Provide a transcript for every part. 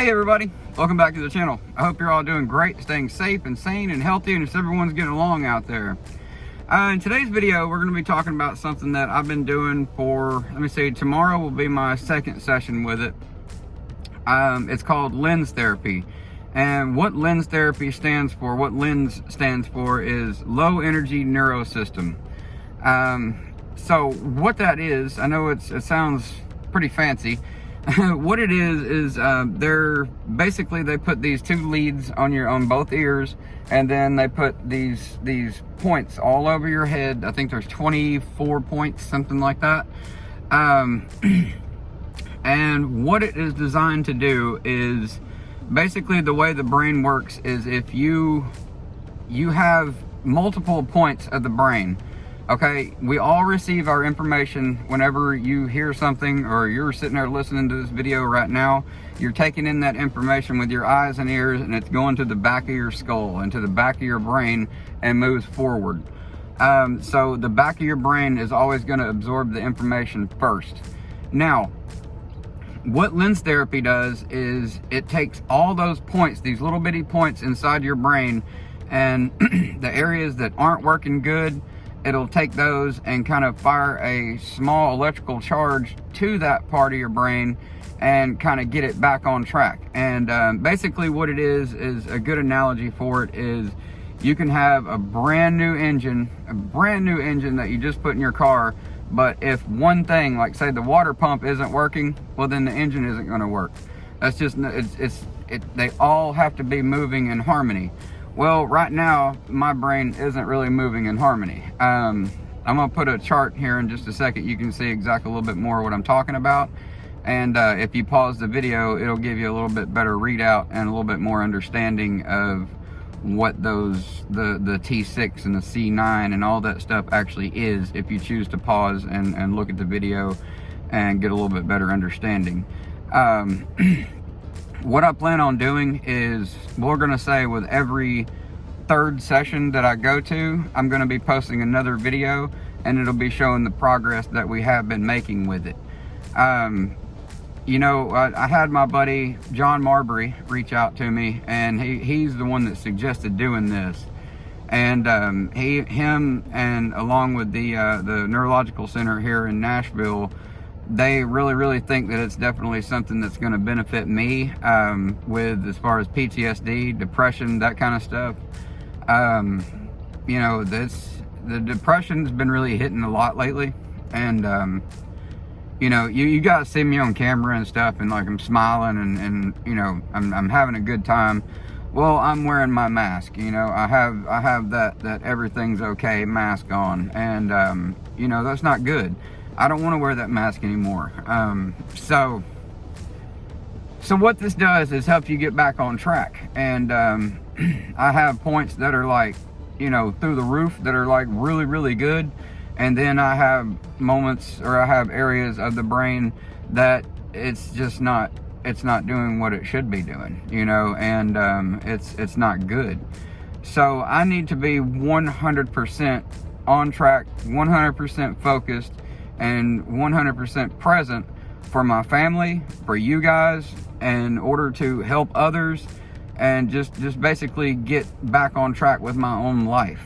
Hey everybody, welcome back to the channel. I hope you're all doing great, staying safe and sane and healthy, and just everyone's getting along out there. In today's video, we're going to be talking about something that I've been doing for, tomorrow will be my second session with it. It's called lens therapy. And what lens therapy stands for, what lens stands for is low energy neurosystem. So what that is, I know it sounds pretty fancy. What it is they put these two leads on both ears, and then they put these points all over your head. I think there's 24 points, something like that. And what it is designed to do is basically the way the brain works is if you have multiple points of the brain. Okay, we all receive our information whenever you hear something, or you're sitting there listening to this video right now. You're taking in that information with your eyes and ears, and it's going to the back of your skull and to the back of your brain and moves forward. So the back of your brain is always going to absorb the information first. Now, what lens therapy does is it takes all those points, these little bitty points inside your brain, and the areas that aren't working good, it'll take those and kind of fire a small electrical charge to that part of your brain and kind of get it back on track. And basically what it is a good analogy for it is you can have a brand new engine that you just put in your car, but if one thing, like say the water pump isn't working, well then the engine isn't going to work. That's just, they all have to be moving in harmony. Well, right now, my brain isn't really moving in harmony. I'm going to put a chart here in just a second. You can see exactly a little bit more what I'm talking about. And if you pause the video, it'll give you a little bit better readout and a little bit more understanding of what the T6 and the C9 and all that stuff actually is, if you choose to pause and look at the video and get a little bit better understanding. What I plan on doing is, we're going to say with every third session that I go to, I'm going to be posting another video, and it'll be showing the progress that we have been making with it. You know, I had my buddy John Marbury reach out to me, and he's the one that suggested doing this. And him and along with the Neurological Center here in Nashville, they really think that it's definitely something that's going to benefit me with as far as PTSD, depression, that kind of stuff. You know, the depression's been really hitting a lot lately, and you know, you guys see me on camera and stuff, and like I'm smiling and you know, I'm having a good time. Well, I'm wearing my mask. You know, I have that everything's okay mask on, and you know, that's not good. I don't want to wear that mask anymore. So what this does is help you get back on track. And I have points that are like, you know, through the roof, that are like really good. And then I have moments, or I have areas of the brain that it's just not, it's not doing what it should be doing, you know, and it's not good. So I need to be 100% on track, 100% focused, and 100% present for my family, for you guys, in order to help others, and just basically get back on track with my own life.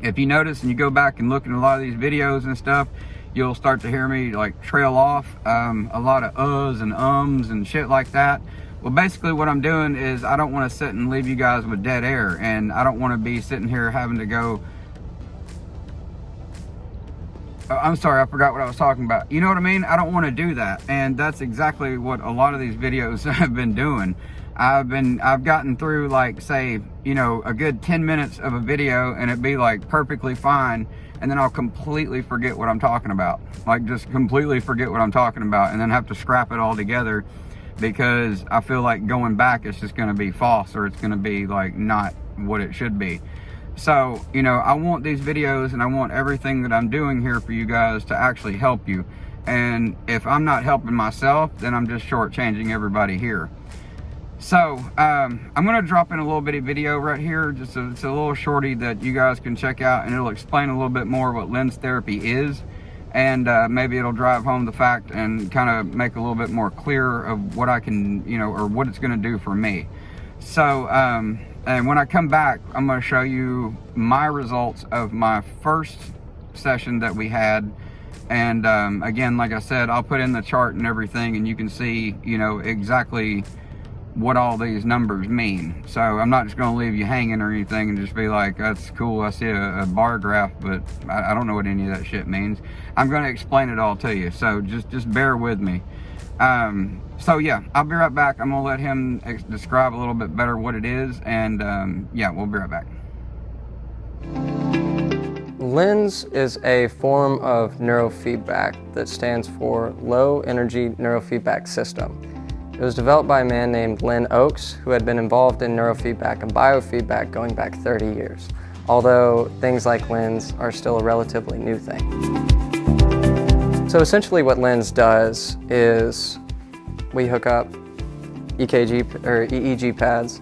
If you notice and you go back and look at a lot of these videos and stuff, you'll start to hear me like trail off, a lot of uhs and ums and shit like that. Well, basically what I'm doing is I don't want to sit and leave you guys with dead air, and I don't want to be sitting here having to go, I'm sorry, I forgot what I was talking about. You know what I mean? I don't want to do that. And that's exactly what a lot of these videos have been doing. I've gotten through, like, say, you know, a good 10 minutes of a video, and it'd be like perfectly fine, and then I'll completely forget what I'm talking about. Like, just completely forget what I'm talking about, and then have to scrap it all together, because I feel like going back, it's just going to be false, or it's going to be like not what it should be. So, you know, I want these videos, and I want everything that I'm doing here for you guys to actually help you. And if I'm not helping myself, then I'm just shortchanging everybody here. So, I'm going to drop in a little bitty video right here. It's a little shorty that you guys can check out, and it'll explain a little bit more what lens therapy is. and maybe it'll drive home the fact and kind of make a little bit more clear of what I can, you know, or what it's going to do for me. So, and when I come back, I'm going to show you my results of my first session that we had. And again, like I said, I'll put in the chart and everything, and you can see, you know, exactly what all these numbers mean. So I'm not just going to leave you hanging or anything and just be like, that's cool, I see a bar graph, but I don't know what any of that shit means. I'm going to explain it all to you, so just bear with me. So yeah, I'll be right back. I'm going to let him describe a little bit better what it is, and yeah, we'll be right back. LENS is a form of neurofeedback that stands for Low Energy Neurofeedback System. It was developed by a man named Lynn Oakes, who had been involved in neurofeedback and biofeedback going back 30 years, although things like LENS are still a relatively new thing. So essentially what LENS does is we hook up EEG pads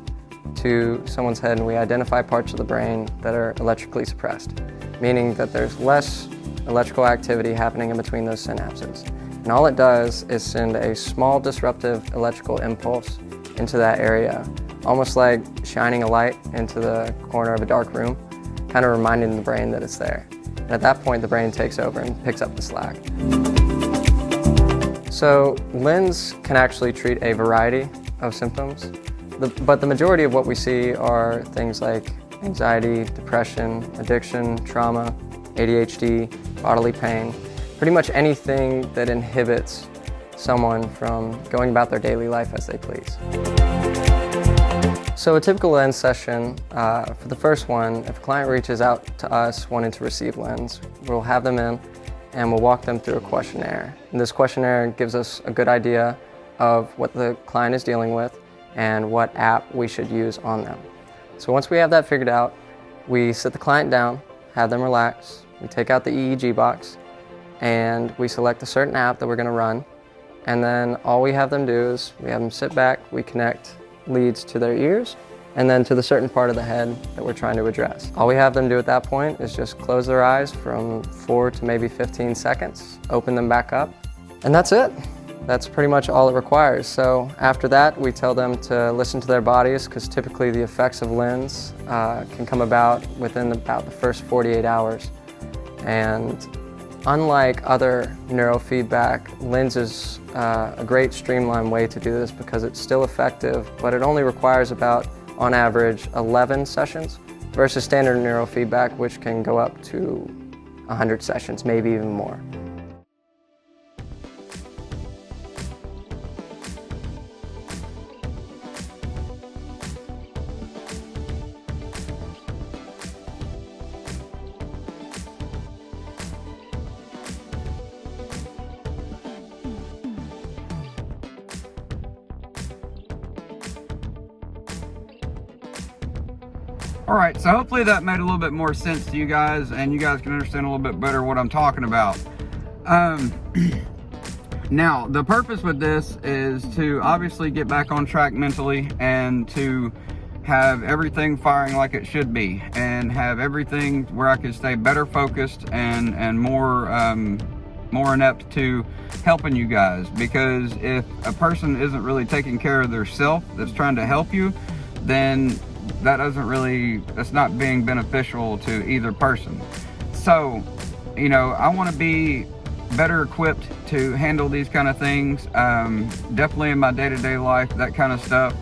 to someone's head, and we identify parts of the brain that are electrically suppressed, meaning that there's less electrical activity happening in between those synapses. And all it does is send a small disruptive electrical impulse into that area, almost like shining a light into the corner of a dark room, kind of reminding the brain that it's there. And at that point, the brain takes over and picks up the slack. So LENS can actually treat a variety of symptoms, but the majority of what we see are things like anxiety, depression, addiction, trauma, ADHD, bodily pain, pretty much anything that inhibits someone from going about their daily life as they please. So a typical LENS session, for the first one, if a client reaches out to us wanting to receive LENS, we'll have them in and we'll walk them through a questionnaire. And this questionnaire gives us a good idea of what the client is dealing with and what app we should use on them. So once we have that figured out, we sit the client down, have them relax, we take out the EEG box, and we select a certain app that we're going to run, and then all we have them do is we have them sit back, we connect leads to their ears, and then to the certain part of the head that we're trying to address. All we have them do at that point is just close their eyes from 4 to maybe 15 seconds, open them back up, and that's it. That's pretty much all it requires. So after that, we tell them to listen to their bodies, because typically the effects of LENS can come about within about the first 48 hours. And unlike other neurofeedback, LENS is a great streamlined way to do this because it's still effective, but it only requires about, on average, 11 sessions versus standard neurofeedback, which can go up to 100 sessions, maybe even more. All right, so hopefully that made a little bit more sense to you guys, and you guys can understand a little bit better what I'm talking about. Now, the purpose with this is to obviously get back on track mentally and to have everything firing like it should be, and have everything where I can stay better focused and more inept to helping you guys. Because if a person isn't really taking care of their self that's trying to help you, then that's not being beneficial to either person. So, you know, I want to be better equipped to handle these kind of things. Definitely in my day-to-day life, that kind of stuff.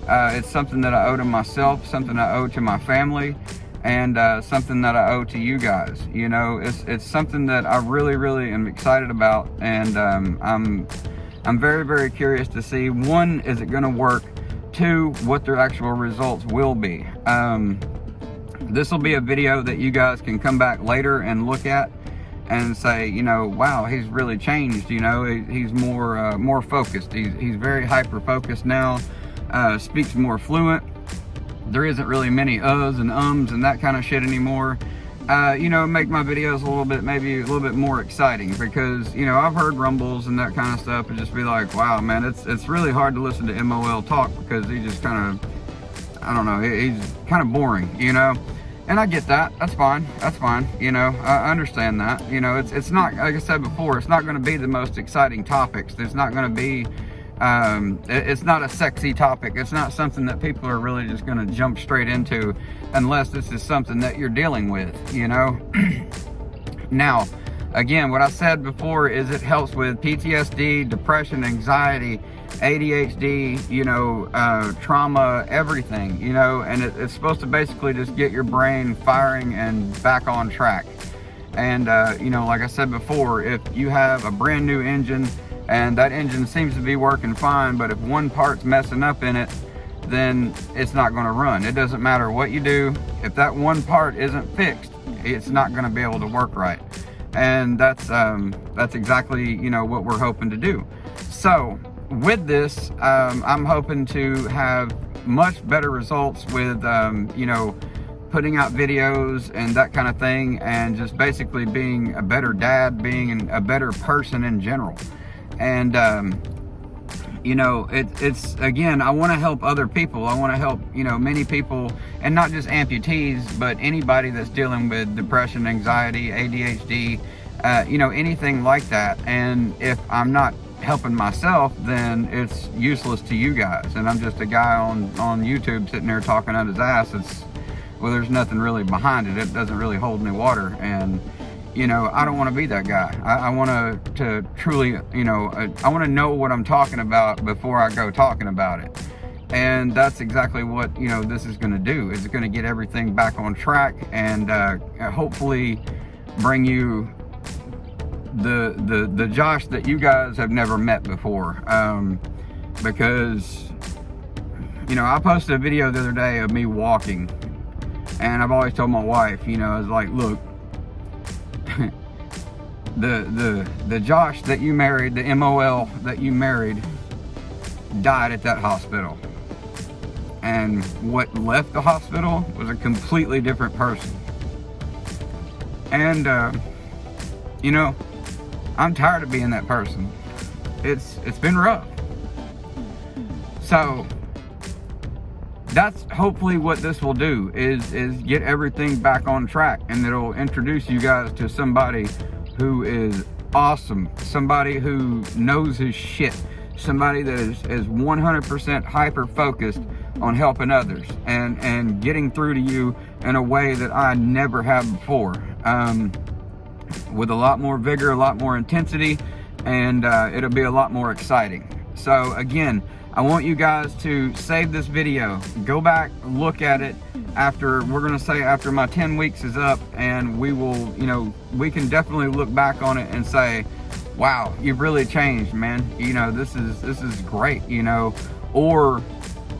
It's something that I owe to myself, something I owe to my family, and something that I owe to you guys. You know, it's something that I really am excited about, and I'm very, very curious to see, one, is it going to work? 2, what their actual results will be. This will be a video that you guys can come back later and look at and say, you know, wow, he's really changed. You know, he's more focused. He's very hyper focused now. Speaks more fluent. There isn't really many uhs and ums and that kind of shit anymore. You know, make my videos maybe a little bit more exciting, because, you know, I've heard rumbles and that kind of stuff and just be like, wow, man, it's really hard to listen to MOL talk, because he just kind of, I don't know, he's kind of boring, you know. And I get that. That's fine. That's fine. You know, I understand that. You know, it's not, like I said before, it's not going to be the most exciting topics. There's not going to be, it's not a sexy topic. It's not something that people are really just going to jump straight into unless this is something that you're dealing with, you know. Now, again, what I said before is it helps with PTSD, depression, anxiety, ADHD, you know, trauma, everything, you know, and it's supposed to basically just get your brain firing and back on track. And, you know, like I said before, if you have a brand new engine and that engine seems to be working fine, but if one part's messing up in it, then it's not going to run. It doesn't matter what you do. If that one part isn't fixed, it's not going to be able to work right. And that's exactly, you know, what we're hoping to do. So with this, I'm hoping to have much better results with, you know, putting out videos and that kind of thing, and just basically being a better dad, being a better person in general. And, you know, it's again, I want to help other people. I want to help, you know, many people, and not just amputees, but anybody that's dealing with depression, anxiety, ADHD, you know, anything like that. And if I'm not helping myself, then it's useless to you guys. And I'm just a guy on YouTube sitting there talking out his ass. Well, there's nothing really behind it. It doesn't really hold any water. And, you know, I don't want to be that guy. I want to truly, you know, I want to know what I'm talking about before I go talking about it. And that's exactly what, you know, this is going to do. It's going to get everything back on track, and hopefully bring you the Josh that you guys have never met before. Because, you know, I posted a video the other day of me walking, and I've always told my wife, you know, I was like, look, the Josh that you married, the MOL that you married, died at that hospital. And what left the hospital was a completely different person. And, you know, I'm tired of being that person. It's been rough. So that's hopefully what this will do, is get everything back on track, and it'll introduce you guys to somebody who is awesome, somebody who knows his shit, somebody that is 100% hyper focused on helping others and getting through to you in a way that I never have before, with a lot more vigor, a lot more intensity, and it'll be a lot more exciting. So again, I want you guys to save this video, go back, look at it after, we're gonna say after my 10 weeks is up, and we will, you know, we can definitely look back on it and say, wow, you've really changed, man. You know, this is great, you know, or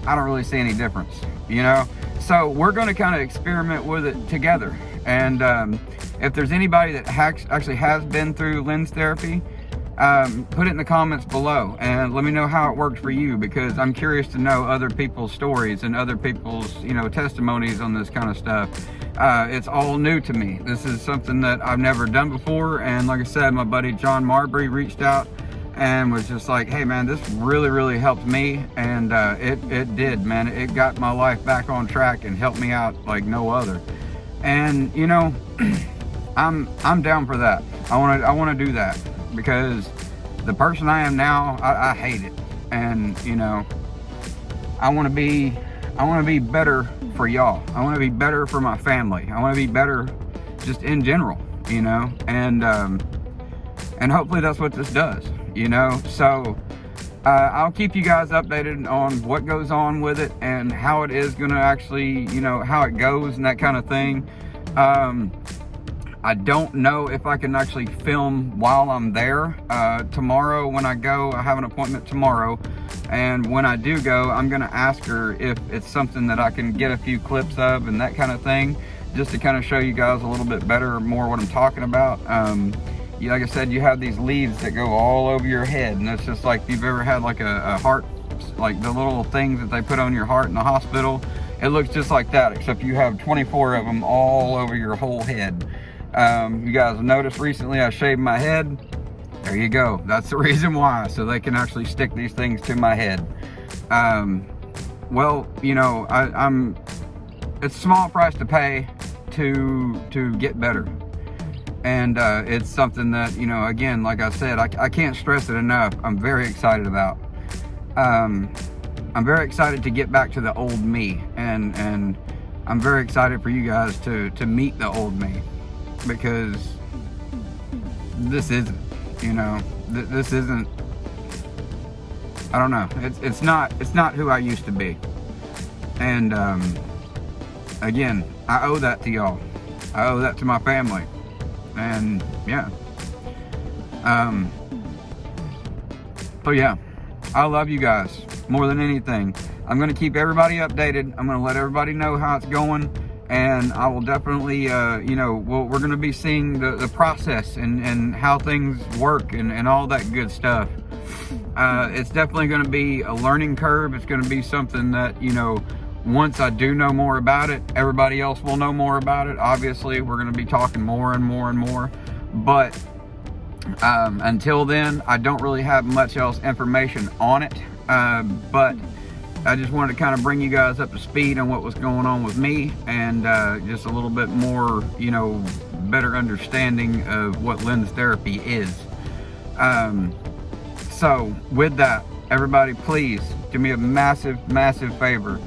I don't really see any difference, you know. So we're going to kind of experiment with it together. And if there's anybody that actually has been through lens therapy, put it in the comments below and let me know how it worked for you, because I'm curious to know other people's stories and other people's, you know, testimonies on this kind of stuff. It's all new to me. This is something that I've never done before, and like I said, my buddy John Marbury reached out and was just like, hey man, this really helped me, and it did, man. It got my life back on track and helped me out like no other. And you know, I'm down for that. I want to do that, because the person I am now, I hate it. And you know, I want to be better for y'all. I want to be better for my family. I want to be better just in general, you know, and hopefully that's what this does, you know. So I'll keep you guys updated on what goes on with it and how it is going to actually, you know, how it goes and that kind of thing. I don't know if I can actually film while I'm there. Tomorrow when I go, I have an appointment tomorrow, and when I do go, I'm gonna ask her if it's something that I can get a few clips of and that kind of thing, just to kind of show you guys a little bit better, more what I'm talking about. Like I said, you have these leads that go all over your head, and it's just like, if you've ever had like a heart, like the little things that they put on your heart in the hospital, it looks just like that, except you have 24 of them all over your whole head. You guys noticed recently I shaved my head. There you go. That's the reason why, so they can actually stick these things to my head. Well, you know, it's a small price to pay, to get better. And it's something that, you know, again, like I said, I can't stress it enough. I'm very excited about. I'm very excited to get back to the old me, and I'm very excited for you guys to meet the old me, because this isn't, you know, this isn't, I don't know, it's not who I used to be. And again, I owe that to y'all. I owe that to my family. And yeah. So yeah, I love you guys more than anything. I'm going to keep everybody updated. I'm going to let everybody know how it's going, and I will definitely, you know, we're going to be seeing the process and how things work and all that good stuff. It's definitely going to be a learning curve. It's going to be something that, you know, once I do know more about it, everybody else will know more about it. Obviously, we're going to be talking more and more and more, but until then, I don't really have much else information on it. But I just wanted to kind of bring you guys up to speed on what was going on with me, and just a little bit more, you know, better understanding of what lens therapy is. So with that, everybody, please do me a massive, massive favor.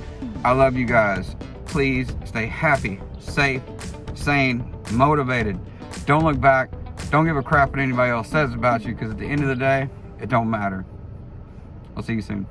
I love you guys. Please stay happy, safe, sane, motivated. Don't look back. Don't give a crap what anybody else says about you, because at the end of the day, it don't matter. I'll see you soon.